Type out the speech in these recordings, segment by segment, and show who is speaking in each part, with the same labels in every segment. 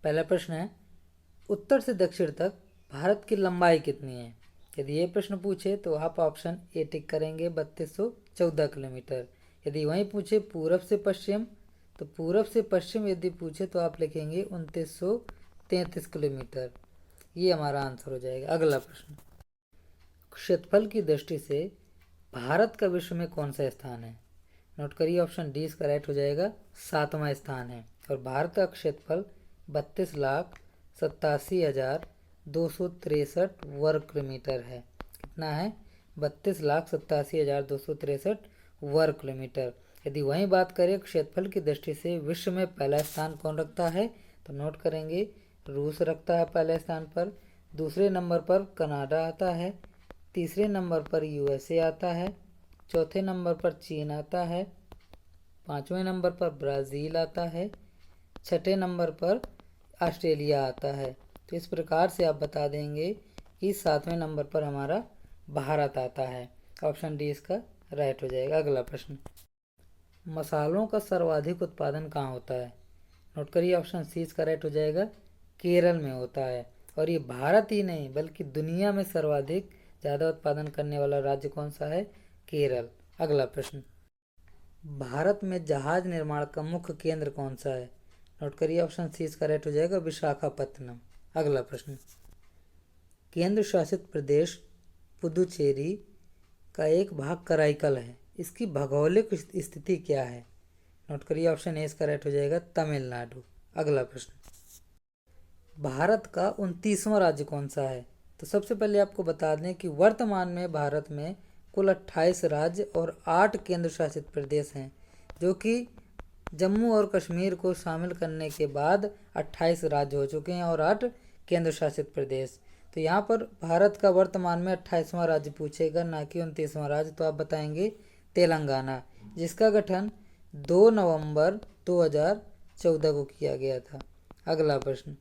Speaker 1: पहला प्रश्न है, उत्तर से दक्षिण तक भारत की लंबाई कितनी है? यदि ये प्रश्न पूछे तो आप ऑप्शन ए टिक करेंगे 3214 किलोमीटर। यदि वहीं पूछे पूरब से पश्चिम, तो पूरब से पश्चिम यदि पूछे तो आप लिखेंगे 2933 किलोमीटर। ये हमारा आंसर हो जाएगा। अगला प्रश्न, क्षेत्रफल की दृष्टि से भारत का विश्व में कौन सा स्थान है? नोट करिए, ऑप्शन डी इसका राइट हो जाएगा, 7वां स्थान है। और भारत का क्षेत्रफल 32,87,263 वर्ग किलोमीटर है। कितना है? 32,87,263 वर्ग किलोमीटर। यदि वहीं बात करें क्षेत्रफल की दृष्टि से विश्व में पहला स्थान कौन रखता है, तो नोट करेंगे रूस रखता है पहले स्थान पर, दूसरे नंबर पर कनाडा आता है, तीसरे नंबर पर यूएसए आता है, चौथे नंबर पर चीन आता है, पाँचवें नंबर पर ब्राज़ील आता है, छठे नंबर पर ऑस्ट्रेलिया आता है। तो इस प्रकार से आप बता देंगे कि 7वें नंबर पर हमारा भारत आता है। ऑप्शन डी इसका राइट हो जाएगा। अगला प्रश्न, मसालों का सर्वाधिक उत्पादन कहाँ होता है? नोट करिए, ऑप्शन सी इसका राइट हो जाएगा, केरल में होता है। और ये भारत ही नहीं बल्कि दुनिया में सर्वाधिक ज़्यादा उत्पादन करने वाला राज्य कौन सा है? केरल। अगला प्रश्न, भारत में जहाज निर्माण का मुख्य केंद्र कौन सा है? नोट करिए, ऑप्शन सी इसका राइट हो जाएगा, विशाखापत्तनम। अगला प्रश्न, केंद्र शासित प्रदेश पुदुचेरी का एक भाग कराईकल है, इसकी भौगोलिक स्थिति क्या है? नोट करिए, ऑप्शन ए इसका राइट हो जाएगा, तमिलनाडु। अगला प्रश्न, भारत का 29वां राज्य कौन सा है? तो सबसे पहले आपको बता दें कि वर्तमान में भारत में कुल 28 राज्य और 8 केंद्र शासित प्रदेश हैं, जो कि जम्मू और कश्मीर को शामिल करने के बाद 28 राज्य हो चुके हैं और 8 केंद्र शासित प्रदेश। तो यहाँ पर भारत का वर्तमान में 28वां राज्य पूछेगा, ना कि 29वां राज्य। तो आप बताएंगे तेलंगाना, जिसका गठन 2 नवंबर 2014 को किया गया था। अगला प्रश्न,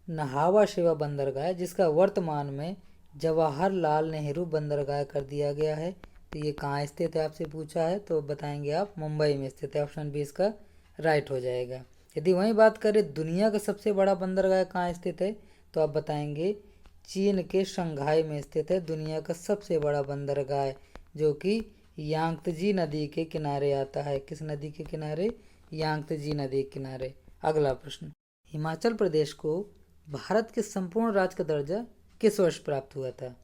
Speaker 1: नहावा शेवा बंदरगाह जिसका वर्तमान में जवाहरलाल नेहरू बंदरगाह कर दिया गया है, तो ये कहाँ स्थित है आपसे पूछा है, तो बताएंगे आप मुंबई में स्थित है। ऑप्शन बी इसका राइट हो जाएगा। यदि वहीं बात करें दुनिया का सबसे बड़ा बंदरगाह कहाँ स्थित है, तो आप बताएंगे चीन के शंघाई में स्थित है दुनिया का सबसे बड़ा बंदरगाह, जो कि यांगत्जी नदी के किनारे आता है। किस नदी के किनारे? यांगत्जी नदी के किनारे। अगला प्रश्न, हिमाचल प्रदेश को भारत के संपूर्ण राज्य का दर्जा किस वर्ष प्राप्त हुआ था?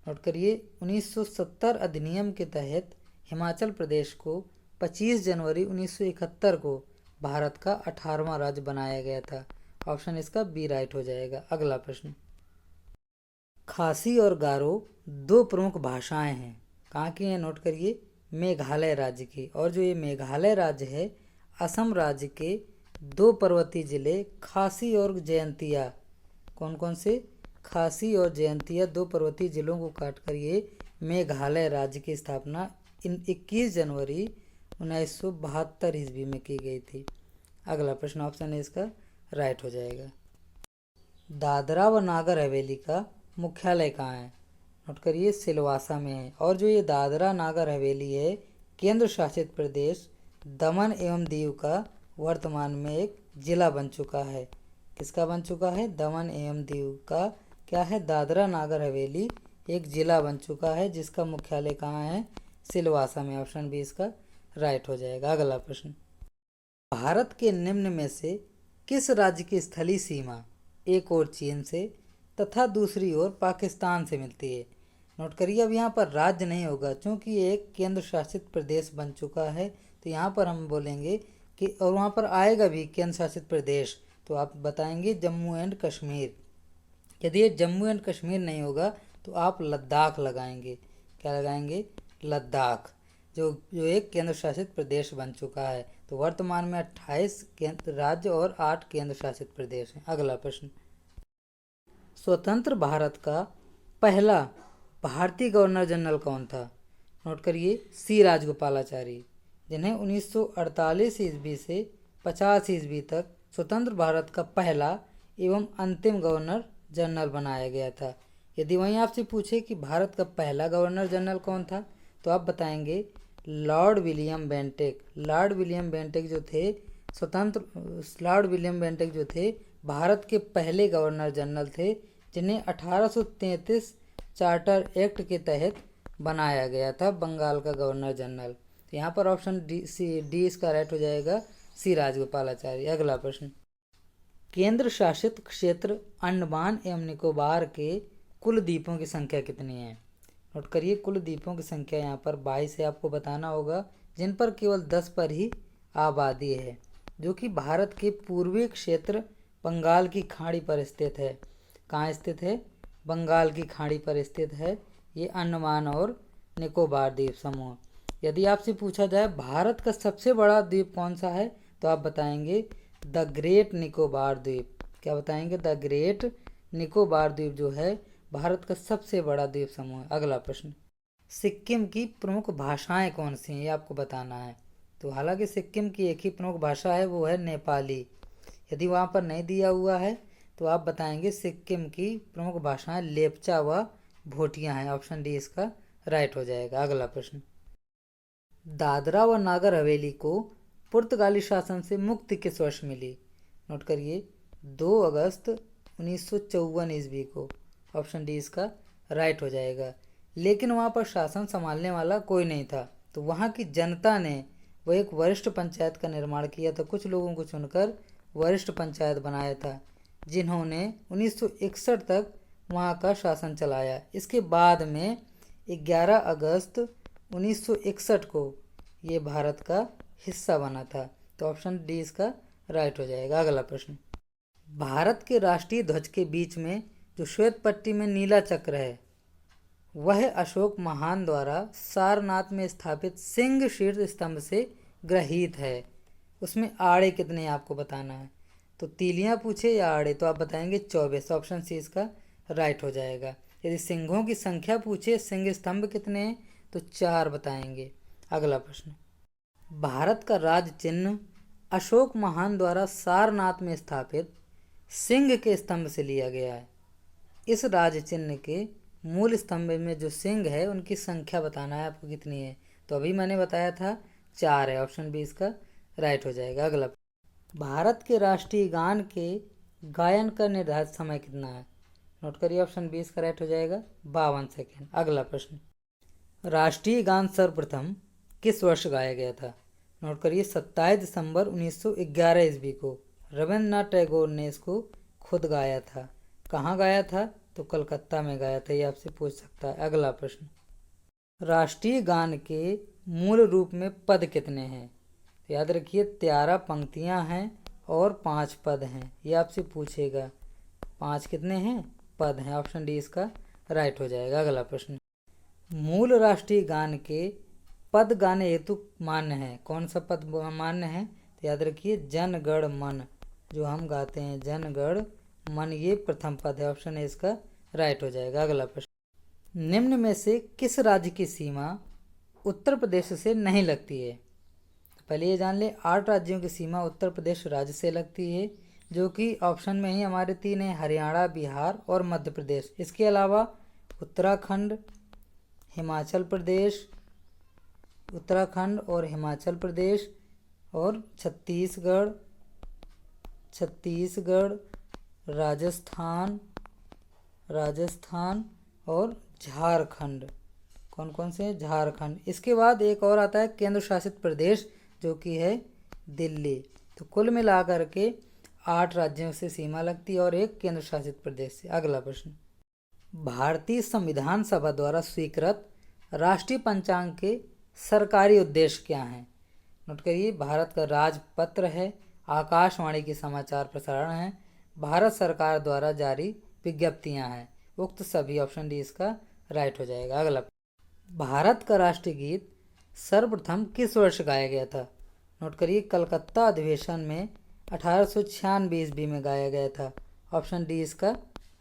Speaker 1: नोट करिए, 1970 अधिनियम के तहत हिमाचल प्रदेश को 25 जनवरी 1971 को भारत का 18वां राज्य बनाया गया था। ऑप्शन इसका बी राइट हो जाएगा। अगला प्रश्न, खासी और गारो दो प्रमुख भाषाएं हैं, कहाँ की हैं? नोट करिए, मेघालय राज्य की। और जो ये मेघालय राज्य है, असम राज्य के 2 पर्वतीय जिले खासी और जयंतिया, कौन कौन से? खासी और जयंतिया 2 पर्वतीय जिलों को काटकर ये मेघालय राज्य की स्थापना 21 जनवरी 1972 ईस्वी में की गई थी। अगला प्रश्न, ऑप्शन है इसका राइट हो जाएगा। दादरा व नागर हवेली का मुख्यालय कहाँ है? नोट करिए, सिलवासा में है। और जो ये दादरा नागर हवेली है, केंद्र शासित प्रदेश दमन एवं दीव का वर्तमान में एक जिला बन चुका है। किसका बन चुका है? दमन एवं दीव का क्या है? दादरा नागर हवेली एक जिला बन चुका है, जिसका मुख्यालय कहाँ है? सिलवासा में। ऑप्शन बी इसका राइट हो जाएगा। अगला प्रश्न, भारत के निम्न में से किस राज्य की स्थलीय सीमा एक ओर चीन से तथा दूसरी ओर पाकिस्तान से मिलती है? नोट करिए, अब यहाँ पर राज्य नहीं होगा क्योंकि ये एक केंद्र शासित प्रदेश बन चुका है। तो यहाँ पर हम बोलेंगे कि, और वहाँ पर आएगा भी केंद्र शासित प्रदेश, तो आप बताएंगे जम्मू एंड कश्मीर। यदि ये जम्मू एंड कश्मीर नहीं होगा तो आप लद्दाख लगाएंगे। क्या लगाएंगे? लद्दाख, जो एक केंद्र शासित प्रदेश बन चुका है। तो वर्तमान में 28 केंद्र राज्य और 8 केंद्र शासित प्रदेश हैं। अगला प्रश्न, स्वतंत्र भारत का पहला भारतीय गवर्नर जनरल कौन था? नोट करिए, सी राजगोपालाचारी, जिन्हें 1948 ईस्वी से 50 ईस्वी तक स्वतंत्र भारत का पहला एवं अंतिम गवर्नर जनरल बनाया गया था। यदि वहीं आपसे पूछे कि भारत का पहला गवर्नर जनरल कौन था, तो आप बताएंगे Lord William Bentinck. Lord William Bentinck जो थे स्वतंत्र लॉर्ड विलियम बेंटिक जो थे भारत के पहले गवर्नर जनरल थे, जिन्हें 1833 चार्टर एक्ट के तहत बनाया गया था बंगाल का गवर्नर जनरल। तो यहाँ पर ऑप्शन डी इसका राइट हो जाएगा, सी राजगोपालाचारी। अगला प्रश्न, केंद्र शासित क्षेत्र अंडमान एवं निकोबार के कुल द्वीपों की संख्या कितनी है? नोट करिए, कुल द्वीपों की संख्या यहाँ पर 22 है, आपको बताना होगा, जिन पर केवल 10 पर ही आबादी है, जो कि भारत के पूर्वी क्षेत्र बंगाल की खाड़ी पर स्थित है। कहाँ स्थित है? बंगाल की खाड़ी पर स्थित है ये अंडमान और निकोबार द्वीप समूह। यदि आपसे पूछा जाए भारत का सबसे बड़ा द्वीप कौन सा है, तो आप बताएंगे द ग्रेट निकोबार द्वीप। क्या बताएंगे? द ग्रेट निकोबार द्वीप जो है भारत का सबसे बड़ा द्वीप समूह है। अगला प्रश्न, सिक्किम की प्रमुख भाषाएं कौन सी हैं, ये आपको बताना है। तो हालांकि सिक्किम की एक ही प्रमुख भाषा है, वो है नेपाली। यदि वहाँ पर नहीं दिया हुआ है तो आप बताएंगे सिक्किम की प्रमुख भाषाएं लेप्चा व भोटिया हैं। ऑप्शन डी इसका राइट हो जाएगा। अगला प्रश्न, दादरा व नागर हवेली को पुर्तगाली शासन से मुक्ति किस वर्ष मिली? नोट करिए, 2 अगस्त 1954 ईस्वी को। ऑप्शन डी इसका राइट हो जाएगा। लेकिन वहाँ पर शासन संभालने वाला कोई नहीं था, तो वहाँ की जनता ने वो एक वरिष्ठ पंचायत का निर्माण किया था। कुछ लोगों को चुनकर वरिष्ठ पंचायत बनाया था, जिन्होंने 1961 तक वहाँ का शासन चलाया। इसके बाद में 11 अगस्त 1961 को ये भारत का हिस्सा बना था। तो ऑप्शन डी इसका राइट हो जाएगा। अगला प्रश्न, भारत के राष्ट्रीय ध्वज के बीच में जो श्वेत पट्टी में नीला चक्र है, वह अशोक महान द्वारा सारनाथ में स्थापित सिंह शीर्ष स्तंभ से ग्रहित है। उसमें आड़े कितने हैं आपको बताना है। तो तीलियां पूछे या आड़े, तो आप बताएंगे 24। ऑप्शन सी इसका राइट हो जाएगा। यदि सिंहों की संख्या पूछे, सिंह स्तंभ कितने हैं, तो 4 बताएंगे। अगला प्रश्न, भारत का राज चिन्ह अशोक महान द्वारा सारनाथ में स्थापित सिंह के स्तंभ से लिया गया है। इस राज चिन्ह के मूल स्तंभ में जो सिंह है उनकी संख्या बताना है आपको कितनी है। तो अभी मैंने बताया था 4 है। ऑप्शन बी इसका राइट हो जाएगा। अगला, भारत के राष्ट्रीय गान के गायन का निर्धारित समय कितना है? नोट करिए, ऑप्शन बी इसका राइट हो जाएगा 52 सेकेंड। अगला प्रश्न, राष्ट्रीय गान सर्वप्रथम किस वर्ष गाया गया था? नोट करिए, 27 दिसंबर 1911 ईस्वी को रविंद्रनाथ टैगोर ने इसको खुद गाया था। कहाँ गाया था? तो कलकत्ता में गाया था। ये आपसे पूछ सकता है। अगला प्रश्न, राष्ट्रीय गान के मूल रूप में पद कितने हैं? याद रखिए 13 पंक्तियां हैं और 5 पद हैं। ये आपसे पूछेगा 5 कितने हैं? पद हैं। ऑप्शन डी इसका राइट हो जाएगा। अगला प्रश्न, मूल राष्ट्रीय गान के पद गाने हेतु मान्य है। कौन सा पद मान्य है? तो याद रखिए जन गण मन, जो हम गाते हैं जन गण मन, ये प्रथम पद है। ऑप्शन ए इसका राइट हो जाएगा। अगला प्रश्न, निम्न में से किस राज्य की सीमा उत्तर प्रदेश से नहीं लगती है? तो पहले ये जान ले, 8 राज्यों की सीमा उत्तर प्रदेश राज्य से लगती है, जो कि ऑप्शन में ही हमारे 3 हैं, हरियाणा, बिहार और मध्य प्रदेश। इसके अलावा उत्तराखंड, हिमाचल प्रदेश, उत्तराखंड और हिमाचल प्रदेश और छत्तीसगढ़, राजस्थान और झारखंड। कौन कौन से हैं? झारखंड। इसके बाद एक और आता है केंद्र शासित प्रदेश, जो कि है दिल्ली। तो कुल मिलाकर के 8 राज्यों से सीमा लगती है और एक केंद्र शासित प्रदेश से। अगला प्रश्न, भारतीय संविधान सभा द्वारा स्वीकृत राष्ट्रीय पंचांग के सरकारी उद्देश्य क्या हैं? नोट करिए, भारत का राजपत्र है, आकाशवाणी की समाचार प्रसारण है, भारत सरकार द्वारा जारी विज्ञप्तियां हैं, उक्त सभी। ऑप्शन डी इसका राइट हो जाएगा। अगला, भारत का राष्ट्रीय गीत सर्वप्रथम किस वर्ष गाया गया था? नोट करिए, कलकत्ता अधिवेशन में 1896 ईस्वी में गाया गया था। ऑप्शन डी इसका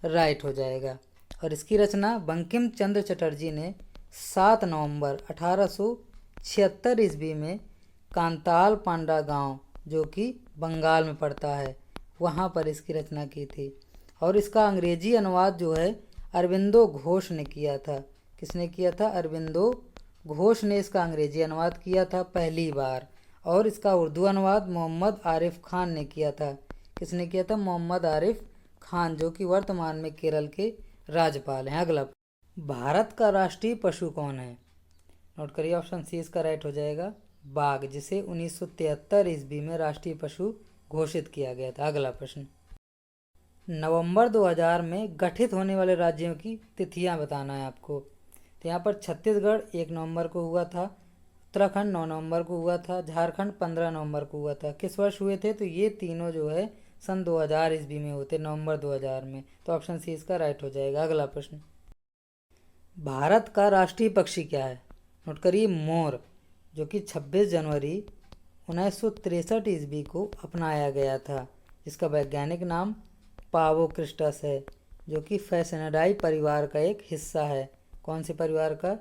Speaker 1: राइट हो जाएगा। और इसकी रचना बंकिम चंद्र चटर्जी ने 7 नवंबर 1876 ईस्वी में कांताल पांडा गांव, जो कि बंगाल में पड़ता है, वहाँ पर इसकी रचना की थी। और इसका अंग्रेजी अनुवाद जो है अरविंदो घोष ने किया था। किसने किया था? अरविंदो घोष ने इसका अंग्रेजी अनुवाद किया था पहली बार। और इसका उर्दू अनुवाद मोहम्मद आरिफ खान ने किया था। किसने किया था? मोहम्मद आरिफ खान, जो कि वर्तमान में केरल के राज्यपाल हैं। अगला, भारत का राष्ट्रीय पशु कौन है? नोट करिए, ऑप्शन सी इसका राइट हो जाएगा बाघ, जिसे 1973 ईस्वी में राष्ट्रीय पशु घोषित किया गया था। अगला प्रश्न, नवंबर 2000 में गठित होने वाले राज्यों की तिथियां बताना है आपको। तो यहाँ पर छत्तीसगढ़ 1 नवंबर को हुआ था, उत्तराखंड 9 नवंबर को हुआ था, झारखंड 15 नवंबर को हुआ था। किस वर्ष हुए थे? तो ये तीनों जो है सन 2000 ईस्वी में होते, नवंबर 2000 में। तो ऑप्शन सी इसका राइट हो जाएगा। अगला प्रश्न, भारत का राष्ट्रीय पक्षी क्या है? नोट करिए, मोर, जो कि 26 जनवरी 1963 ईस्वी को अपनाया गया था, जिसका वैज्ञानिक नाम पावो क्रिस्टस है, जो कि फैसिनिडाई परिवार का एक हिस्सा है। कौन से परिवार का?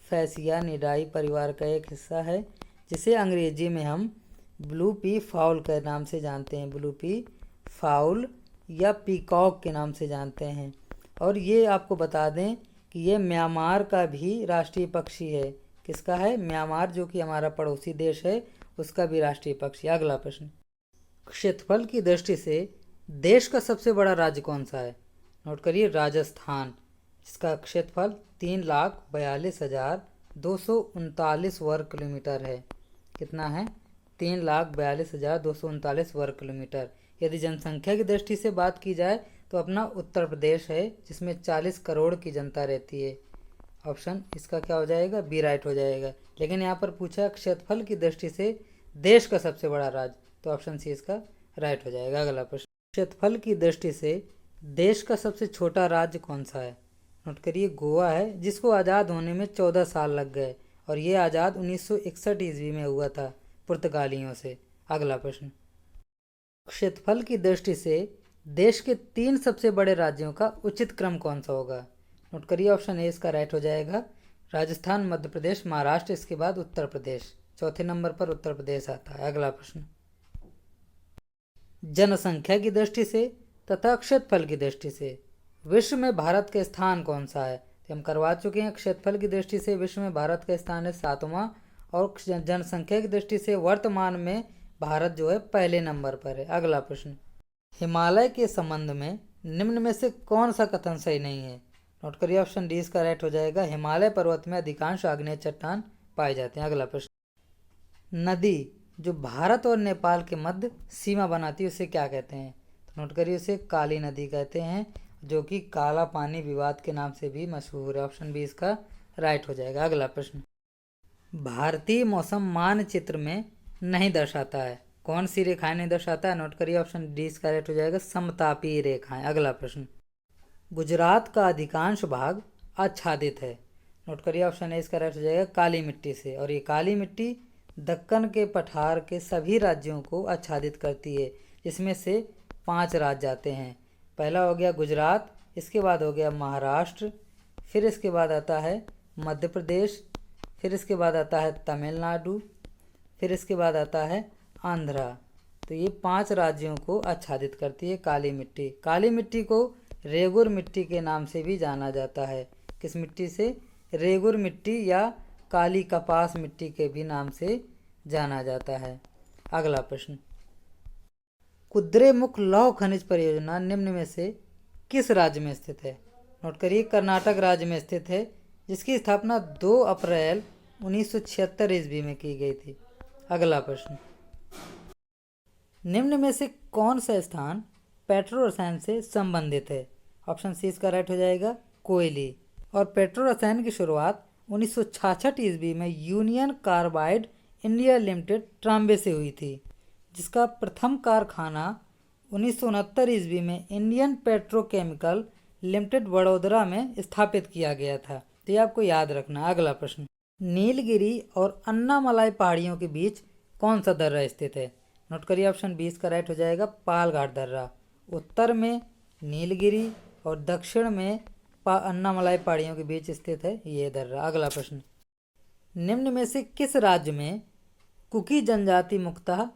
Speaker 1: फैसियानिडाई परिवार का एक हिस्सा है, जिसे अंग्रेजी में हम ब्लू पी फाउल के नाम से जानते हैं। ब्लू पी फाउल या पीकॉक के नाम से जानते हैं। और ये आपको बता दें कि ये म्यांमार का भी राष्ट्रीय पक्षी है। किसका है? म्यांमार, जो कि हमारा पड़ोसी देश है, उसका भी राष्ट्रीय पक्षी। अगला प्रश्न, क्षेत्रफल की दृष्टि से देश का सबसे बड़ा राज्य कौन सा है? नोट करिए, राजस्थान, जिसका क्षेत्रफल 3,42,239 वर्ग किलोमीटर है। कितना है? 3,42,239 वर्ग किलोमीटर। यदि जनसंख्या की दृष्टि से बात की जाए तो अपना उत्तर प्रदेश है, जिसमें 40 करोड़ की जनता रहती है। ऑप्शन इसका क्या हो जाएगा? बी राइट हो जाएगा। लेकिन यहाँ पर पूछा क्षेत्रफल की दृष्टि से देश का सबसे बड़ा राज्य, तो ऑप्शन सी इसका राइट हो जाएगा। अगला प्रश्न, क्षेत्रफल की दृष्टि से देश का सबसे छोटा राज्य कौन सा है? नोट करिए, गोवा है, जिसको आज़ाद होने में 14 साल लग गए, और ये आज़ाद 1961 ईस्वी में हुआ था पुर्तगालियों से। अगला प्रश्न, क्षेत्रफल की दृष्टि से देश के 3 सबसे बड़े राज्यों का उचित क्रम कौन सा होगा? नोट करिए, ऑप्शन ए इसका राइट हो जाएगा राजस्थान, मध्य प्रदेश, महाराष्ट्र, इसके बाद उत्तर प्रदेश। चौथे नंबर पर उत्तर प्रदेश आता है। अगला प्रश्न, जनसंख्या की दृष्टि से तथा क्षेत्रफल की दृष्टि से विश्व में भारत का स्थान कौन सा है? तो हम करवा चुके हैं। क्षेत्रफल की दृष्टि से विश्व में भारत का स्थान है 7वां, और जनसंख्या की दृष्टि से वर्तमान में भारत जो है पहले नंबर पर है। अगला प्रश्न, हिमालय के संबंध में निम्न में से कौन सा कथन सही नहीं है? नोट करिए, ऑप्शन डी इसका राइट हो जाएगा हिमालय पर्वत में अधिकांश आग्नेय चट्टान पाए जाते हैं। अगला प्रश्न, नदी जो भारत और नेपाल के मध्य सीमा बनाती है उसे क्या कहते हैं? तो नोट करिए, उसे काली नदी कहते हैं, जो कि काला पानी विवाद के नाम से भी मशहूर है। ऑप्शन बी इसका राइट हो जाएगा। अगला प्रश्न, भारतीय मौसम मानचित्र में नहीं दर्शाता है, कौन सी रेखाएं नहीं दर्शाता है? नोट करिए, ऑप्शन डी इसका राइट हो जाएगा समतापीय रेखाएं। अगला प्रश्न, गुजरात का अधिकांश भाग आच्छादित है। नोट करिए, ऑप्शन ए इसका राइट हो जाएगा काली मिट्टी से, और ये काली मिट्टी दक्कन के पठार के सभी राज्यों को आच्छादित करती है, जिसमें से 5 राज्य आते हैं। पहला हो गया गुजरात, इसके बाद हो गया महाराष्ट्र, फिर इसके बाद आता है मध्य प्रदेश, फिर इसके बाद आता है तमिलनाडु, फिर इसके बाद आता है आंध्रा। तो ये 5 राज्यों को आच्छादित करती है काली मिट्टी। काली मिट्टी को रेगुर मिट्टी के नाम से भी जाना जाता है। किस मिट्टी से? रेगुर मिट्टी या काली कपास मिट्टी के भी नाम से जाना जाता है। अगला प्रश्न, कुद्रेमुख लौह खनिज परियोजना निम्न में से किस राज्य में स्थित है? नोट करिए, कर्नाटक राज्य में स्थित है, जिसकी स्थापना 2 अप्रैल 1976 ईस्वी में की गई थी। अगला प्रश्न, निम्न में से कौन सा स्थान पेट्रो रसायन से संबंधित है? ऑप्शन सी इसका राइट हो जाएगा कोयली। और पेट्रो रसायन की शुरुआत 1966 ईस्वी में union carbide India limited Trombay से हुई थी, जिसका प्रथम कारखाना 1969 ईस्वी में इंडियन पेट्रोकेमिकल लिमिटेड वडोदरा में स्थापित किया गया था। तो ये आपको याद रखना। अगला प्रश्न, नीलगिरी और अन्नामलाई पहाड़ियों के बीच कौन सा दर्रा स्थित है? नोट करिए, ऑप्शन 20 का राइट हो जाएगा पालघाट दर्रा। उत्तर में नीलगिरी और दक्षिण में अन्नामलाई पहाड़ियों के बीच स्थित है ये दर्रा। अगला प्रश्न, निम्न में से किस राज्य में कुकी जनजाति मुक्तः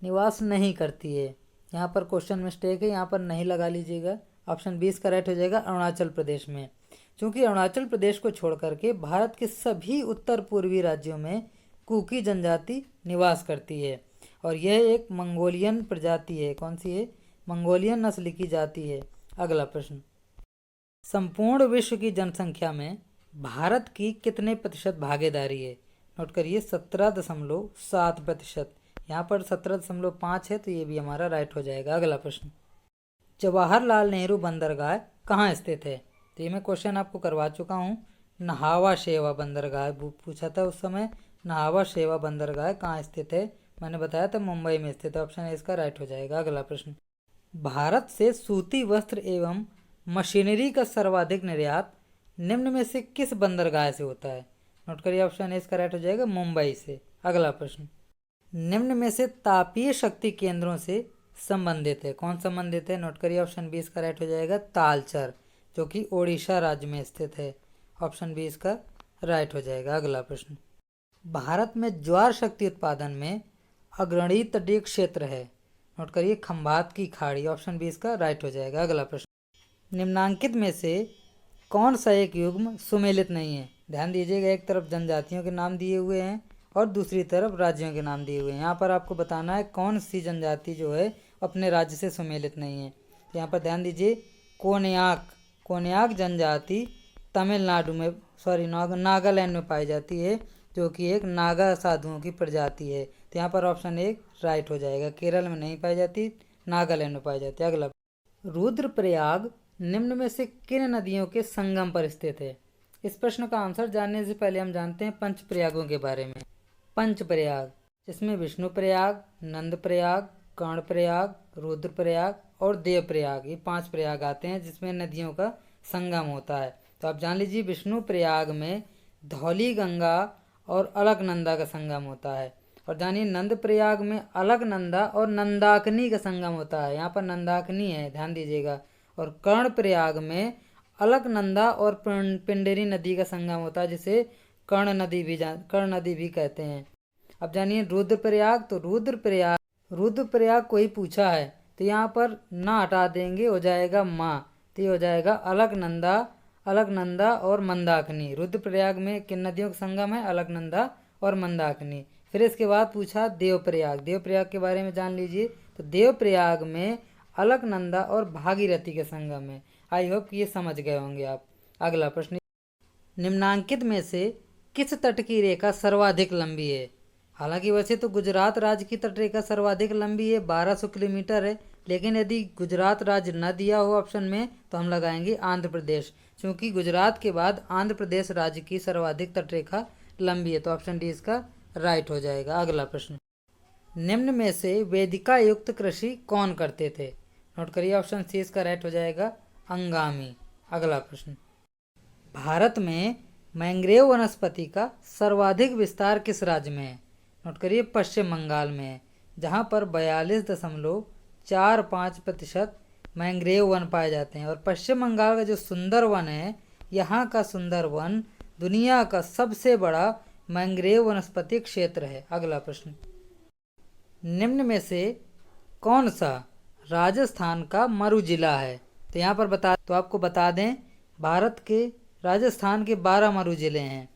Speaker 1: निवास नहीं करती है? यहाँ पर क्वेश्चन मिस्टेक है, यहाँ पर नहीं लगा लीजिएगा। ऑप्शन 20 का राइट हो जाएगा अरुणाचल प्रदेश में। क्योंकि अरुणाचल प्रदेश को छोड़ करके भारत के सभी उत्तर पूर्वी राज्यों में कुकी जनजाति निवास करती है और यह एक मंगोलियन प्रजाति है। कौन सी है? मंगोलियन नस्ल की जाति है। अगला प्रश्न, संपूर्ण विश्व की जनसंख्या में भारत की कितने प्रतिशत भागीदारी है? नोट करिए 17.7%। यहाँ पर 17.5 है तो ये भी हमारा राइट हो जाएगा। अगला प्रश्न, जवाहरलाल नेहरू बंदरगाह कहाँ स्थित है? तो ये मैं क्वेश्चन आपको करवा चुका हूँ। नहावा शेवा बंदरगाह पूछा था उस समय। नहावा शेवा बंदरगाह कहाँ स्थित है? मैंने बताया था मुंबई में स्थित है। ऑप्शन ए इसका राइट हो जाएगा। अगला प्रश्न, भारत से सूती वस्त्र एवं मशीनरी का सर्वाधिक निर्यात निम्न में से किस बंदरगाह से होता है? नोट करिए ऑप्शन ए इसका राइट हो जाएगा मुंबई से। अगला प्रश्न, निम्न में से तापीय शक्ति केंद्रों से संबंधित है। कौन संबंधित है? नोट करिए ऑप्शन बी इसका राइट हो जाएगा तालचर, जो कि ओडिशा राज्य में स्थित है। ऑप्शन बी इसका राइट हो जाएगा। अगला प्रश्न, भारत में ज्वार शक्ति उत्पादन में अग्रणी तटीय क्षेत्र है। नोट करिए खंभात की खाड़ी। ऑप्शन बी इसका राइट हो जाएगा। अगला प्रश्न, निम्नांकित में से कौन सा एक युग्म सुमेलित नहीं है? ध्यान दीजिएगा, एक तरफ जनजातियों के नाम दिए हुए हैं और दूसरी तरफ राज्यों के नाम दिए हुए हैं। यहाँ पर आपको बताना है कौन सी जनजाति जो है अपने राज्य से सुमेलित नहीं है। तो यहाँ पर ध्यान दीजिए, कोन्याक जनजाति तमिलनाडु में नागालैंड में पाई जाती है, जो कि एक नागा साधुओं की प्रजाति है। तो यहाँ पर ऑप्शन एक राइट हो जाएगा। केरल में नहीं पाई जाती, नागालैंड में पाई जाती है। अगला, रुद्रप्रयाग निम्न में से किन नदियों के संगम पर स्थित है? इस प्रश्न का आंसर जानने से पहले हम जानते हैं पंच प्रयागों के बारे में। पंच प्रयाग, जिसमें विष्णु प्रयाग, नंद प्रयाग, कर्ण प्रयाग, रुद्र प्रयाग और देव प्रयाग, ये 5 प्रयाग आते हैं जिसमें नदियों का संगम होता है। तो आप जान लीजिए, विष्णु प्रयाग में धौली गंगा और अलकनंदा का संगम होता है। और जानिए नंद प्रयाग में अलकनंदा और नंदाकिनी का संगम होता है। यहाँ पर नंदाकिनी है, ध्यान दीजिएगा। और कर्ण प्रयाग में अलकनंदा और पिंडरी नदी का संगम होता है, जिसे कर्ण नदी भी कहते हैं। अब जानिए रुद्रप्रयाग, तो रुद्रप्रयाग को ही पूछा है तो यहाँ पर ना हटा देंगे, हो जाएगा माँ, तो ये हो जाएगा अलकनंदा और मंदाकिनी। रुद्रप्रयाग में किन नदियों का संगम है? अलकनंदा और मंदाकिनी। फिर इसके बाद पूछा देवप्रयाग के बारे में जान लीजिए। तो देवप्रयाग में अलकनंदा और भागीरथी के संगम है। आई होप ये समझ गए होंगे आप। अगला प्रश्न, निम्नांकित में से किस तट की रेखा सर्वाधिक लंबी है? हालांकि वैसे तो गुजरात राज्य की तट रेखा सर्वाधिक लंबी है, 1200 किलोमीटर है, लेकिन यदि गुजरात राज्य न दिया हो ऑप्शन में तो हम लगाएंगे आंध्र प्रदेश, क्योंकि गुजरात के बाद आंध्र प्रदेश राज्य की सर्वाधिक तट रेखा लंबी है। तो ऑप्शन डी इसका राइट हो जाएगा। अगला प्रश्न, निम्न में से वेदिका युक्त कृषि कौन करते थे? नोट करिए ऑप्शन सी इसका राइट हो जाएगा अंगामी। अगला प्रश्न, भारत में मैंग्रोव वनस्पति का सर्वाधिक विस्तार किस राज्य में है? नोट करिए पश्चिम बंगाल में है, जहाँ पर 42.45% मैंग्रोव वन पाए जाते हैं। और पश्चिम बंगाल का जो सुंदर वन है, यहाँ का सुंदर वन दुनिया का सबसे बड़ा मैंग्रोव वनस्पति क्षेत्र है। अगला प्रश्न, निम्न में से कौन सा राजस्थान का मरु जिला है? तो यहाँ पर आपको बता दें, भारत के राजस्थान के 12 मरु जिले हैं।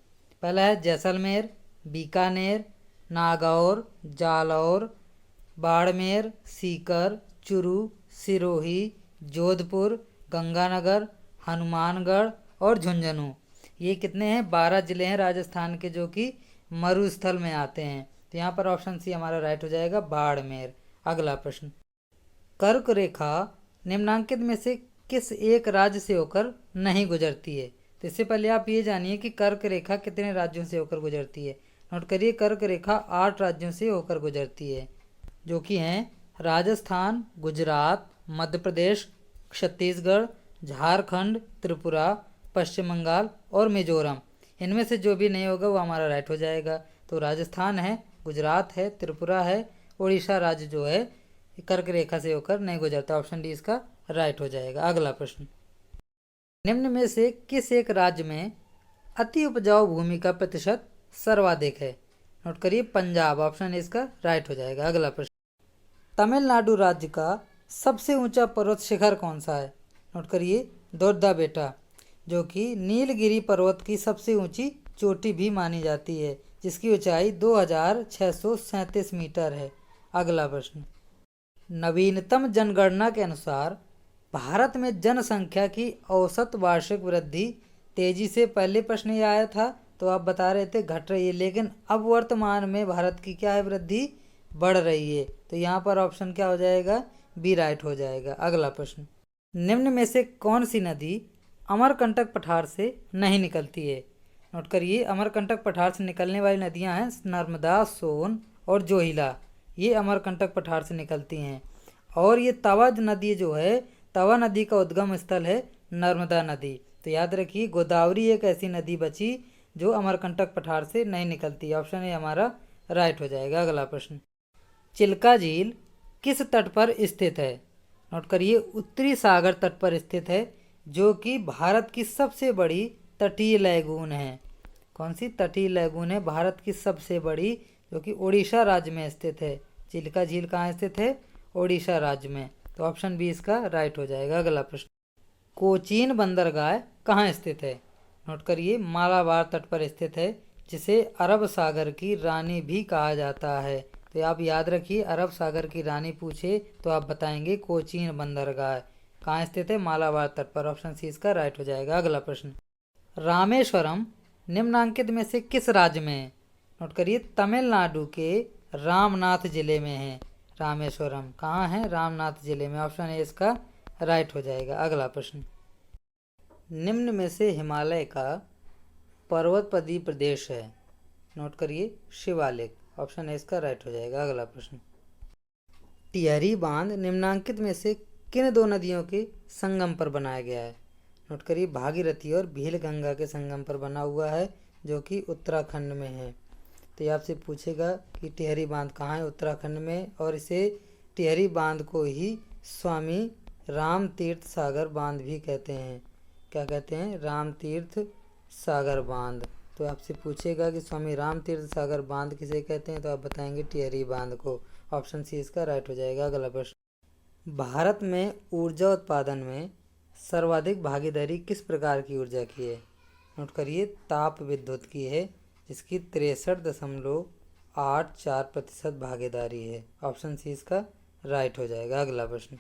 Speaker 1: पहला है जैसलमेर, बीकानेर, नागौर, जालौर, बाड़मेर, सीकर, चुरू, सिरोही, जोधपुर, गंगानगर, हनुमानगढ़ और झुंझुनू। ये कितने हैं? 12 जिले हैं राजस्थान के, जो कि मरुस्थल में आते हैं। तो यहाँ पर ऑप्शन सी हमारा राइट हो जाएगा बाड़मेर। अगला प्रश्न, कर्क रेखा निम्नांकित में से किस एक राज्य से होकर नहीं गुजरती है? तो इससे पहले आप ये जानिए कि कर्क रेखा कितने राज्यों से होकर गुजरती है। नोट करिए, कर्क रेखा 8 राज्यों से होकर गुजरती है, जो कि हैं राजस्थान, गुजरात, मध्य प्रदेश, छत्तीसगढ़, झारखंड, त्रिपुरा, पश्चिम बंगाल और मिजोरम। इनमें से जो भी नहीं होगा वो हमारा राइट हो जाएगा। तो राजस्थान है, गुजरात है, त्रिपुरा है, उड़ीसा राज्य जो है कर्क रेखा से होकर नहीं गुजरता। ऑप्शन डी इसका राइट हो जाएगा। अगला प्रश्न, निम्न में से किस एक राज्य में अति उपजाऊ भूमि का प्रतिशत सर्वाधिक है? नोट करिए पंजाब। ऑप्शन इसका राइट हो जाएगा। अगला प्रश्न, तमिलनाडु राज्य का सबसे ऊंचा पर्वत शिखर कौन सा है? नोट करिए दोरदा बेटा, जो कि नीलगिरी पर्वत की सबसे ऊंची चोटी भी मानी जाती है। जिसकी ऊंचाई 2637 मीटर है। अगला प्रश्न, नवीनतम जनगणना के अनुसार भारत में जनसंख्या की औसत वार्षिक वृद्धि तेजी से, पहले प्रश्न ये आया था तो आप बता रहे थे घट रही है, लेकिन अब वर्तमान में भारत की क्या है, वृद्धि बढ़ रही है। तो यहाँ पर ऑप्शन क्या हो जाएगा, बी राइट हो जाएगा। अगला प्रश्न, निम्न में से कौन सी नदी अमरकंटक पठार से नहीं निकलती है। नोट करिए, अमरकंटक पठार से निकलने वाली नदियां हैं नर्मदा, सोन और जोहिला, ये अमरकंटक पठार से निकलती हैं। और ये तवा नदी जो है, तवा नदी का उद्गम स्थल है नर्मदा नदी। तो याद रखिए, गोदावरी एक ऐसी नदी बची जो अमरकंटक पठार से नहीं निकलती। ऑप्शन ए हमारा राइट हो जाएगा। अगला प्रश्न, चिल्का झील किस तट पर स्थित है। नोट करिए, उत्तरी सागर तट पर स्थित है, जो कि भारत की सबसे बड़ी तटीय लैगून है। कौन सी तटीय लैगून है, भारत की सबसे बड़ी, जो कि उड़ीसा राज्य में स्थित है। चिल्का झील कहाँ स्थित है, उड़ीसा राज्य में। तो ऑप्शन बी इसका राइट हो जाएगा। अगला प्रश्न, कोचीन बंदरगाह कहाँ स्थित है। नोट करिए, मालाबार तट पर स्थित है, जिसे अरब सागर की रानी भी कहा जाता है। तो आप याद रखिए, अरब सागर की रानी पूछे तो आप बताएंगे कोचीन बंदरगाह कहाँ स्थित है, मालाबार तट पर। ऑप्शन सी इसका राइट हो जाएगा। अगला प्रश्न, रामेश्वरम निम्नांकित में से किस राज्य में है। नोट करिए, तमिलनाडु के रामनाथ जिले में है। रामेश्वरम कहाँ है, रामनाथ जिले में। ऑप्शन ए इसका राइट हो जाएगा। अगला प्रश्न, निम्न में से हिमालय का पर्वतपदी प्रदेश है। नोट करिए, शिवालिक। ऑप्शन ए इसका राइट हो जाएगा। अगला प्रश्न, टिहरी बांध निम्नांकित में से किन दो नदियों के संगम पर बनाया गया है। नोट करिए, भागीरथी और भील गंगा के संगम पर बना हुआ है, जो कि उत्तराखंड में है। तो ये आपसे पूछेगा कि टिहरी बांध कहाँ है, उत्तराखंड में। और इसे टिहरी बांध को ही स्वामी राम तीर्थ सागर बांध भी कहते हैं। क्या कहते हैं, राम तीर्थ सागर बांध। तो आपसे पूछेगा कि स्वामी राम तीर्थ सागर बांध किसे कहते हैं, तो आप बताएंगे टिहरी बांध को। ऑप्शन सी इसका राइट हो जाएगा। अगला प्रश्न, भारत में ऊर्जा उत्पादन में सर्वाधिक भागीदारी किस प्रकार की ऊर्जा की है। नोट करिए, ताप विद्युत की है, जिसकी 63.84% भागीदारी है। ऑप्शन सी इसका राइट हो जाएगा। अगला प्रश्न,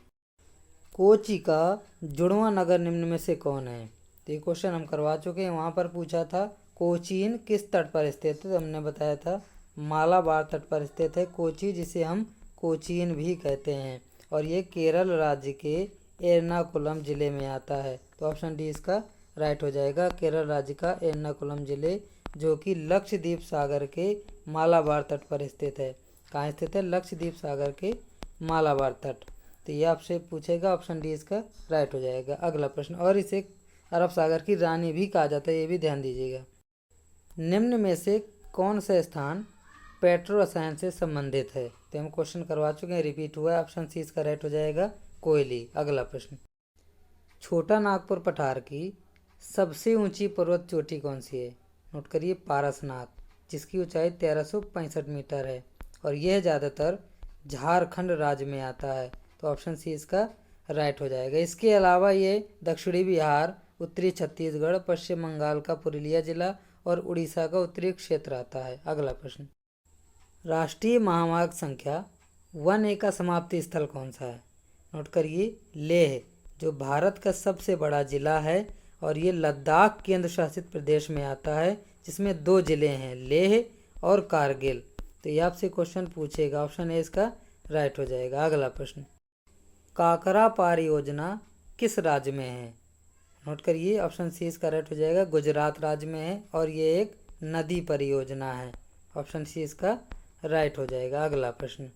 Speaker 1: कोची का जुड़वा नगर निम्न में से कौन है। तो ये क्वेश्चन हम करवा चुके हैं, वहाँ पर पूछा था कोचीन किस तट पर स्थित है, तो हमने बताया था मालाबार तट पर स्थित है कोची, जिसे हम कोचीन भी कहते हैं। और ये केरल राज्य के एर्नाकुलम जिले में आता है। तो ऑप्शन डी इसका राइट हो जाएगा। केरल राज्य का एर्नाकुलम जिले, जो कि लक्षद्वीप सागर के मालाबार तट पर स्थित है। कहाँ स्थित है, लक्षद्वीप सागर के मालाबार तट। तो ये आपसे पूछेगा, ऑप्शन डी इसका राइट हो जाएगा। अगला प्रश्न, और इसे अरब सागर की रानी भी कहा जाता है, ये भी ध्यान दीजिएगा। निम्न में से कौन सा स्थान पेट्रो रसायन से संबंधित है। तो हम क्वेश्चन करवा चुके हैं, रिपीट हुआ है। ऑप्शन सी इसका राइट हो जाएगा, कोयली। अगला प्रश्न, छोटा नागपुर पठार की सबसे ऊंची पर्वत चोटी कौन सी है। नोट करिए, पारसनाथ, जिसकी ऊंचाई 1365 मीटर है, और यह ज़्यादातर झारखंड राज्य में आता है। तो ऑप्शन सी इसका राइट हो जाएगा। इसके अलावा ये दक्षिणी बिहार, उत्तरी छत्तीसगढ़, पश्चिम बंगाल का पुरुलिया जिला और उड़ीसा का उत्तरी क्षेत्र आता है। अगला प्रश्न, राष्ट्रीय महामार्ग संख्या 1A का समाप्ति स्थल कौन सा है। नोट करिए, लेह, जो भारत का सबसे बड़ा जिला है, और ये लद्दाख केंद्र शासित प्रदेश में आता है, जिसमें 2 जिले हैं, लेह और कारगिल। तो ये आपसे क्वेश्चन पूछेगा, ऑप्शन ए इसका राइट हो जाएगा। अगला प्रश्न, काकरा परियोजना किस राज्य में है। नोट करिए, ऑप्शन सी इसका राइट हो जाएगा, गुजरात राज्य में है, और ये एक नदी परियोजना है। ऑप्शन सी इसका राइट हो जाएगा। अगला प्रश्न,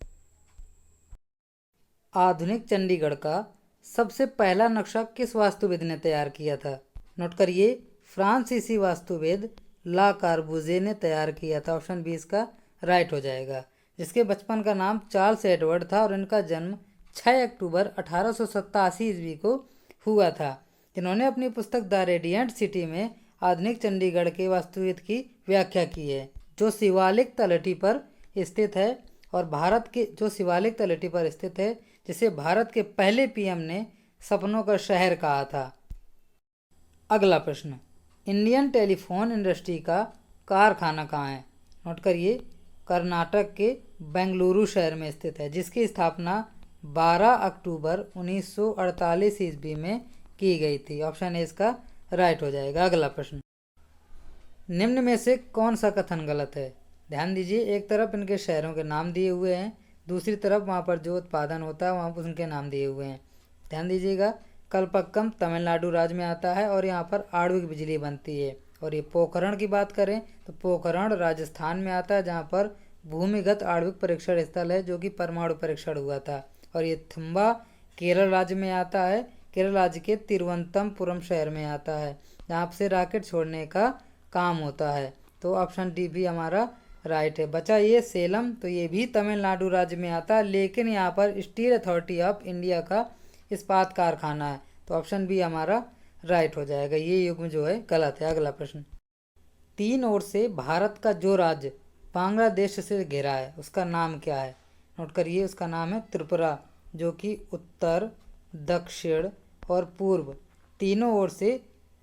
Speaker 1: आधुनिक चंडीगढ़ का सबसे पहला नक्शा किस वास्तुविद ने तैयार किया था। नोट करिए, फ्रांसीसी वास्तुविद ला कार्बूजे ने तैयार किया था। ऑप्शन बी इसका राइट हो जाएगा, जिसके बचपन का नाम चार्ल्स एडवर्ड था, और इनका जन्म 6 अक्टूबर 1887 ईस्वी को हुआ था। जिन्होंने अपनी पुस्तक द रेडियंट सिटी में आधुनिक चंडीगढ़ के वास्तुविद की व्याख्या की है, जो शिवालिक तलहटी पर स्थित है, और भारत के जो शिवालिक तलहटी पर स्थित है, जिसे भारत के पहले पीएम ने सपनों का शहर कहा था। अगला प्रश्न, इंडियन टेलीफोन इंडस्ट्री का कारखाना कहाँ है। नोट करिए, कर्नाटक के बेंगलुरु शहर में स्थित है, जिसकी स्थापना 12 अक्टूबर 1948 ईस्वी में की गई थी। ऑप्शन ए इसका राइट हो जाएगा। अगला प्रश्न, निम्न में से कौन सा कथन गलत है? ध्यान दीजिए, एक तरफ इनके शहरों के नाम दिए हुए हैं, दूसरी तरफ वहाँ पर जो उत्पादन होता है वहाँ पर उनके नाम दिए हुए हैं। ध्यान दीजिएगा, कलपक्कम तमिलनाडु राज्य में आता है और यहाँ पर आणविक बिजली बनती है। और ये पोखरण की बात करें तो पोखरण राजस्थान में आता है, जहाँ पर भूमिगत आणविक परीक्षण स्थल है जो कि परमाणु परीक्षण हुआ था। और ये थुम्बा केरल राज्य में आता है, केरल राज्य के तिरुवनंतपुरम शहर में आता है, जहाँ से रॉकेट छोड़ने का काम होता है। तो ऑप्शन डी भी हमारा राइट है। बचा ये सेलम, तो ये भी तमिलनाडु राज्य में आता है, लेकिन यहाँ पर स्टील अथॉरिटी ऑफ इंडिया का इस्पात कारखाना है। तो ऑप्शन बी हमारा राइट हो जाएगा। ये युग्म जो है गलत है। अगला प्रश्न, तीन ओर से भारत का जो राज्य बांग्लादेश से घिरा है उसका नाम क्या है? नोट करिए, उसका नाम है त्रिपुरा, जो कि उत्तर, दक्षिण और पूर्व तीनों ओर से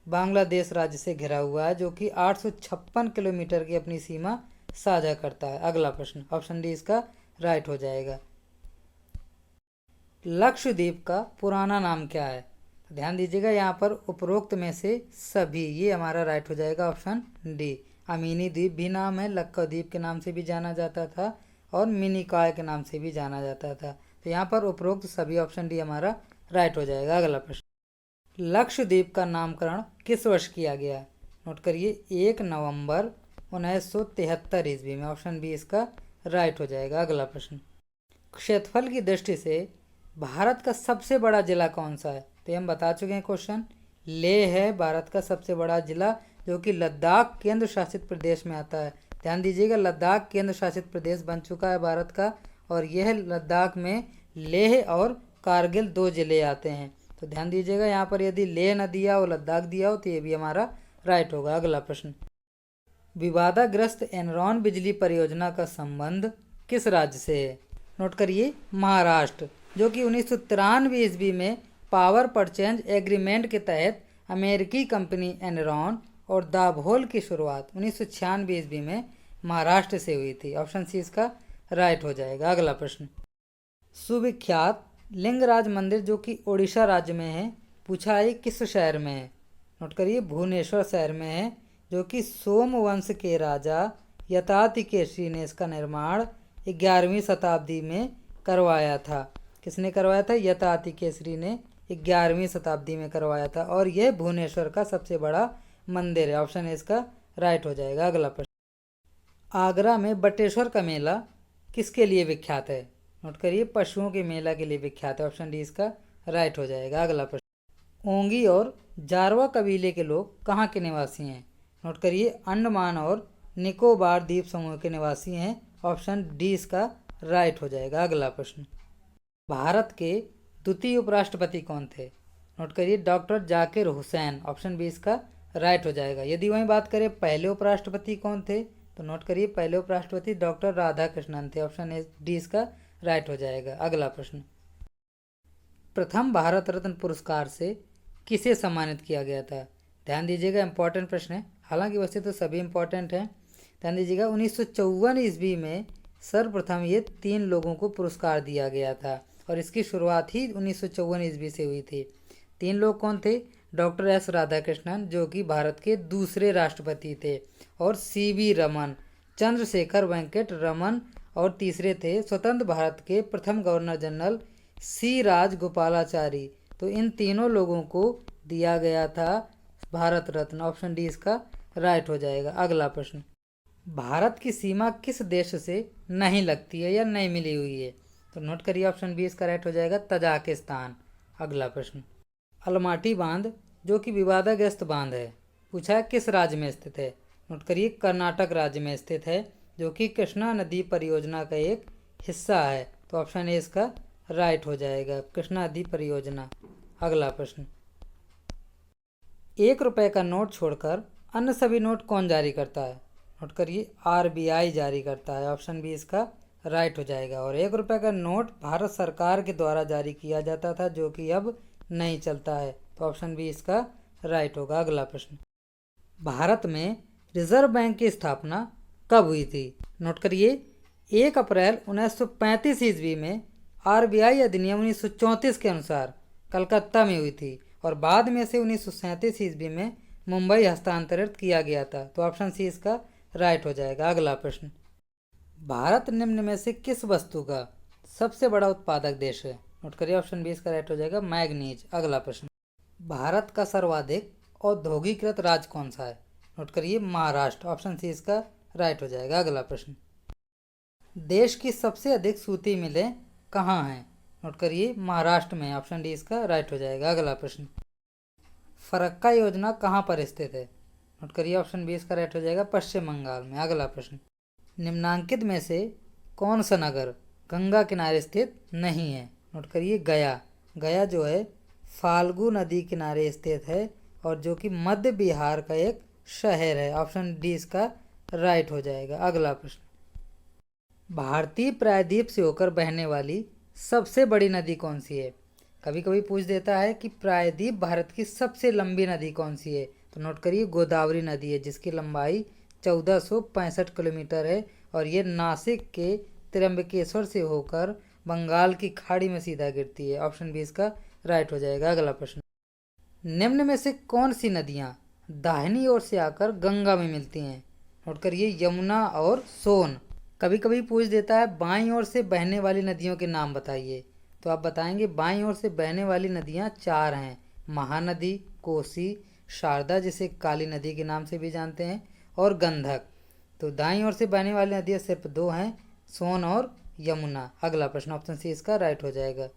Speaker 1: बांग्लादेश राज्य से घिरा हुआ है, जो कि 856 किलोमीटर की अपनी सीमा साझा करता है। अगला प्रश्न, ऑप्शन डी इसका राइट हो जाएगा। लक्षद्वीप का पुराना नाम क्या है? ध्यान दीजिएगा, यहाँ पर उपरोक्त में से सभी, ये हमारा राइट हो जाएगा। ऑप्शन डी, अमीनी द्वीप भी नाम है, लक्षद्वीप के नाम से भी जाना जाता था और मिनिकॉय के नाम से भी जाना जाता था। तो यहाँ पर उपरोक्त सभी, ऑप्शन डी हमारा राइट हो जाएगा। अगला प्रश्न, लक्षद्वीप का नामकरण किस वर्ष किया गया? नोट करिए, 1 नवंबर 1973 ईस्वी में। ऑप्शन बी इसका राइट हो जाएगा। अगला प्रश्न, क्षेत्रफल की दृष्टि से भारत का सबसे बड़ा जिला कौन सा है? तो हम बता चुके हैं क्वेश्चन, लेह है भारत का सबसे बड़ा जिला, जो कि लद्दाख केंद्र शासित प्रदेश में आता है। ध्यान दीजिएगा, लद्दाख केंद्र शासित प्रदेश बन चुका है भारत का, और यह लद्दाख में लेह और कारगिल 2 जिले आते हैं। तो ध्यान दीजिएगा, यहाँ पर यदि लेह न दिया हो, लद्दाख दिया हो, तो ये भी हमारा राइट होगा। अगला प्रश्न, विवादाग्रस्त एनरॉन बिजली परियोजना का संबंध किस राज्य से है? नोट करिए, महाराष्ट्र, जो कि 1993 ईस्वी में पावर परचेंज एग्रीमेंट के तहत अमेरिकी कंपनी एनरॉन और दाभोल की शुरुआत 1996 ईस्वी में महाराष्ट्र से हुई थी। ऑप्शन सी इसका राइट हो जाएगा। अगला प्रश्न, सुविख्यात लिंगराज मंदिर जो कि ओडिशा राज्य में है, पूछा है किस शहर में है? नोट करिए, भुवनेश्वर शहर में है, जो कि सोमवंश के राजा यतातिकेसरी ने इसका निर्माण 11वीं शताब्दी में करवाया था। किसने करवाया था? यतातिकेसरी ने 11वीं शताब्दी में करवाया था, और यह भुवनेश्वर का सबसे बड़ा मंदिर है। ऑप्शन ए इसका राइट हो जाएगा। अगला प्रश्न, आगरा में बटेश्वर का मेला किसके लिए विख्यात है? नोट करिए, पशुओं के मेला के लिए विख्यात है। ऑप्शन डी इसका राइट हो जाएगा। अगला प्रश्न, ओंगी और जारवा कबीले के लोग कहाँ के निवासी हैं? नोट करिए, अंडमान और निकोबार द्वीप समूह के निवासी हैं। ऑप्शन डी इसका राइट हो जाएगा। अगला प्रश्न, भारत के द्वितीय उपराष्ट्रपति कौन थे? नोट करिए, doctor Zakir Hussain. Option B इसका राइट हो जाएगा। यदि वहीं बात करें पहले उपराष्ट्रपति कौन थे, तो नोट करिए, पहले उपराष्ट्रपति डॉक्टर राधाकृष्णन थे। ऑप्शन डी इसका राइट हो जाएगा। अगला प्रश्न, प्रथम भारत रत्न पुरस्कार से किसे सम्मानित किया गया था? ध्यान दीजिएगा, इंपॉर्टेंट प्रश्न है, हालांकि वैसे तो सभी इंपॉर्टेंट हैं। ध्यान दीजिएगा, 1954 ईस्वी में सर्वप्रथम ये 3 लोगों को पुरस्कार दिया गया था, और इसकी शुरुआत ही 1954 ईस्वी से हुई थी। 3 लोग कौन थे? डॉक्टर एस राधाकृष्णन, जो कि भारत के दूसरे राष्ट्रपति थे, और सीवी रमन, चंद्रशेखर वेंकट रमन, और तीसरे थे स्वतंत्र भारत के प्रथम गवर्नर जनरल सी राजगोपालाचारी। तो इन तीनों लोगों को दिया गया था भारत रत्न। ऑप्शन डी इसका राइट हो जाएगा। अगला प्रश्न, भारत की सीमा किस देश से नहीं लगती है या नहीं मिली हुई है? तो नोट करिए, ऑप्शन बी इसका राइट हो जाएगा, तजाकिस्तान। अगला प्रश्न, अलमाटी बांध जो कि विवादाग्रस्त बांध है, पूछा है किस राज्य में स्थित है? नोट करिए, कर्नाटक राज्य में स्थित है, जो कि कृष्णा नदी परियोजना का एक हिस्सा है। तो ऑप्शन ए इसका राइट हो जाएगा, कृष्णा नदी परियोजना। अगला प्रश्न, 1 रुपये का नोट छोड़कर अन्य सभी नोट कौन जारी करता है? नोट करिए, आरबीआई जारी करता है। ऑप्शन बी इसका राइट हो जाएगा। और 1 रुपये का नोट भारत सरकार के द्वारा जारी किया जाता था, जो कि अब नहीं चलता है। तो ऑप्शन बी इसका राइट होगा। अगला प्रश्न, भारत में रिजर्व बैंक की स्थापना कब हुई थी? नोट करिए, 1 अप्रैल 1935 ईस्वी में आरबीआई अधिनियम 1934 के अनुसार कलकत्ता में हुई थी और बाद में से 1937 ईस्वी में मुंबई हस्तांतरित किया गया था। तो ऑप्शन सी इसका राइट हो जाएगा। अगला प्रश्न, भारत निम्न में से किस वस्तु का सबसे बड़ा उत्पादक देश है? नोट करिए, ऑप्शन बी इसका राइट हो जाएगा, मैग्नीज। अगला प्रश्न, भारत का सर्वाधिक औद्योगिकृत राज्य कौन सा है? नोट करिए, महाराष्ट्र। ऑप्शन सी इसका राइट हो जाएगा। अगला प्रश्न, देश की सबसे अधिक सूती मिलें कहाँ हैं? नोट करिए, महाराष्ट्र में। ऑप्शन डी इसका राइट हो जाएगा। अगला प्रश्न, फरक्का योजना कहाँ पर स्थित है? नोट करिए, ऑप्शन बी इसका राइट हो जाएगा, पश्चिम बंगाल में। अगला प्रश्न, निम्नांकित में से कौन सा नगर गंगा किनारे स्थित नहीं है? नोट करिए, गया। गया जो है फाल्गु नदी किनारे स्थित है और जो कि मध्य बिहार का एक शहर है। ऑप्शन डी इसका राइट हो जाएगा। अगला प्रश्न, भारतीय प्रायद्वीप से होकर बहने वाली सबसे बड़ी नदी कौन सी है? कभी कभी पूछ देता है कि प्रायद्वीप भारत की सबसे लंबी नदी कौन सी है, तो नोट करिए, गोदावरी नदी है, जिसकी लंबाई 1465 किलोमीटर है और ये नासिक के त्र्यंबकेश्वर से होकर बंगाल की खाड़ी में सीधा गिरती है। ऑप्शन बी इसका राइट हो जाएगा। अगला प्रश्न, निम्न में से कौन सी नदियाँ दाहिनी ओर से आकर गंगा में मिलती हैं? नोट करिए, यमुना और सोन। कभी कभी पूछ देता है बाईं ओर से बहने वाली नदियों के नाम बताइए, तो आप बताएंगे बाईं ओर से बहने वाली नदियाँ 4 हैं, महानदी, कोसी, शारदा जिसे काली नदी के नाम से भी जानते हैं, और गंधक। तो दाईं ओर से बहने वाली नदियाँ सिर्फ 2 हैं, सोन और यमुना। अगला प्रश्न, ऑप्शन सी इसका राइट हो जाएगा।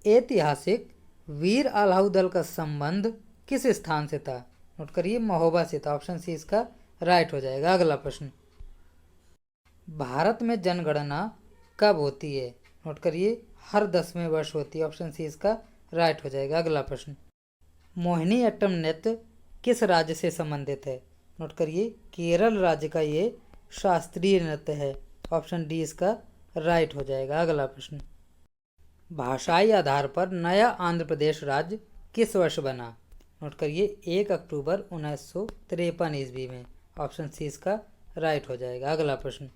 Speaker 1: ऐतिहासिक वीर अलाउद्दीन का संबंध किस स्थान से था? नोट करिए, महोबा से था। ऑप्शन सी इसका राइट हो जाएगा। अगला प्रश्न, भारत में जनगणना कब होती है? नोट करिए, हर 10वें वर्ष होती है। ऑप्शन सी इसका राइट हो जाएगा। अगला प्रश्न, मोहिनीअट्टम नृत्य किस राज्य से संबंधित है? नोट करिए, केरल राज्य का ये शास्त्रीय नृत्य है। ऑप्शन डी इसका राइट हो जाएगा। अगला प्रश्न, भाषाई आधार पर नया आंध्र प्रदेश राज्य किस वर्ष बना? नोट करिए, 1 अक्टूबर 1953 ईस्वी में। ऑप्शन सी इसका राइट हो जाएगा। अगला प्रश्न,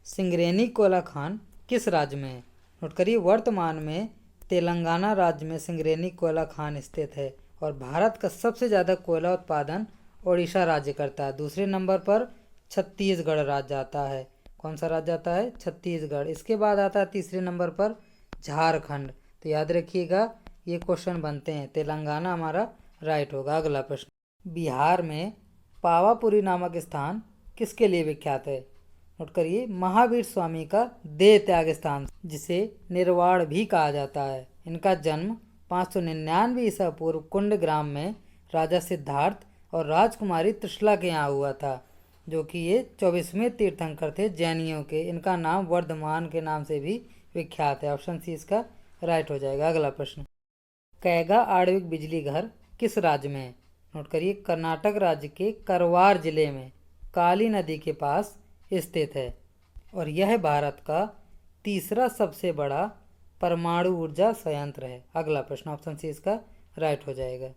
Speaker 1: सिंगरेनी कोयला खान किस राज्य में है? नोट करिए, वर्तमान में तेलंगाना राज्य में सिंगरेनी कोयला खान स्थित है और भारत का सबसे ज़्यादा कोयला उत्पादन ओडिशा राज्य करता है। दूसरे नंबर पर छत्तीसगढ़ राज्य आता है। कौन सा राज्य आता है? छत्तीसगढ़। इसके बाद आता है तीसरे नंबर पर झारखंड। तो याद रखिएगा, ये क्वेश्चन बनते हैं, तेलंगाना हमारा राइट होगा। अगला प्रश्न, बिहार में पावापुरी नामक स्थान किसके लिए विख्यात है? नोट करिए, महावीर स्वामी का देह त्याग स्थान, जिसे निर्वाण भी कहा जाता है। इनका जन्म 599 ईसा पूर्व कुंड ग्राम में राजा सिद्धार्थ और राजकुमारी त्रिशला के यहाँ हुआ था, जो कि ये 24वें तीर्थंकर थे जैनियों के। इनका नाम वर्धमान के नाम से भी विख्यात है। ऑप्शन सी इसका राइट हो जाएगा। अगला प्रश्न, कैगा आणविक बिजली घर किस राज्य में है? नोट करिए, कर्नाटक राज्य के करवार जिले में काली नदी के पास स्थित है और यह भारत का तीसरा सबसे बड़ा परमाणु ऊर्जा संयंत्र है। अगला प्रश्न, ऑप्शन सी इसका राइट हो जाएगा।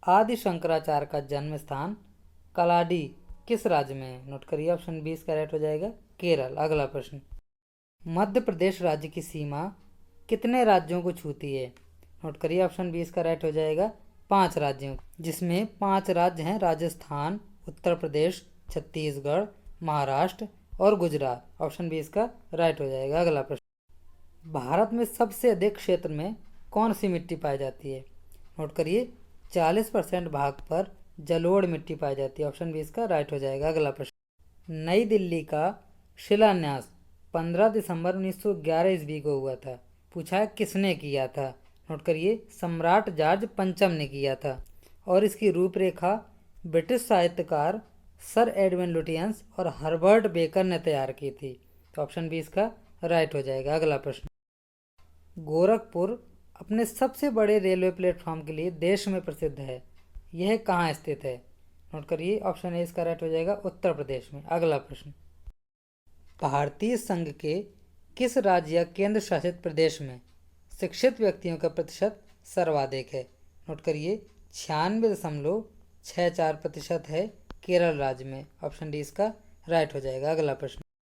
Speaker 1: आदि शंकराचार्य का जन्म स्थान कलाडी किस राज्य में है? नोट करिए, ऑप्शन बी इसका राइट हो जाएगा, केरल। अगला प्रश्न, मध्य प्रदेश राज्य की सीमा कितने राज्यों को छूती है? नोट करिए, ऑप्शन बी इसका राइट हो जाएगा, 5 राज्यों, जिसमें 5 राज्य हैं, राजस्थान, उत्तर प्रदेश, छत्तीसगढ़, महाराष्ट्र और गुजरात। ऑप्शन बी इसका राइट हो जाएगा। अगला प्रश्न, भारत में सबसे अधिक क्षेत्र में कौन सी मिट्टी पाई जाती है? नोट करिए, 40% भाग पर जलोढ़ मिट्टी पाई जाती है। ऑप्शन बी इसका राइट हो जाएगा। अगला प्रश्न, नई दिल्ली का शिलान्यास 15 दिसंबर 1911 ईस्वी को हुआ था। पूछा है किसने किया था? नोट करिए, सम्राट जॉर्ज पंचम ने किया था और इसकी रूपरेखा ब्रिटिश साहित्यकार सर एडविन लुटियंस और हर्बर्ट बेकर ने तैयार की थी। तो ऑप्शन बी इसका राइट हो जाएगा। अगला प्रश्न, गोरखपुर अपने सबसे बड़े रेलवे प्लेटफॉर्म के लिए देश में प्रसिद्ध है, यह कहाँ स्थित है? नोट करिए, ऑप्शन ए इसका राइट हो जाएगा, उत्तर प्रदेश में। अगला प्रश्न, भारतीय संघ के किस राज्य या केंद्र शासित प्रदेश में शिक्षित व्यक्तियों का प्रतिशत सर्वाधिक है? नोट करिए, 96.64% है केरल राज्य में। ऑप्शन डी इसका राइट हो जाएगा। अगला प्रश्न,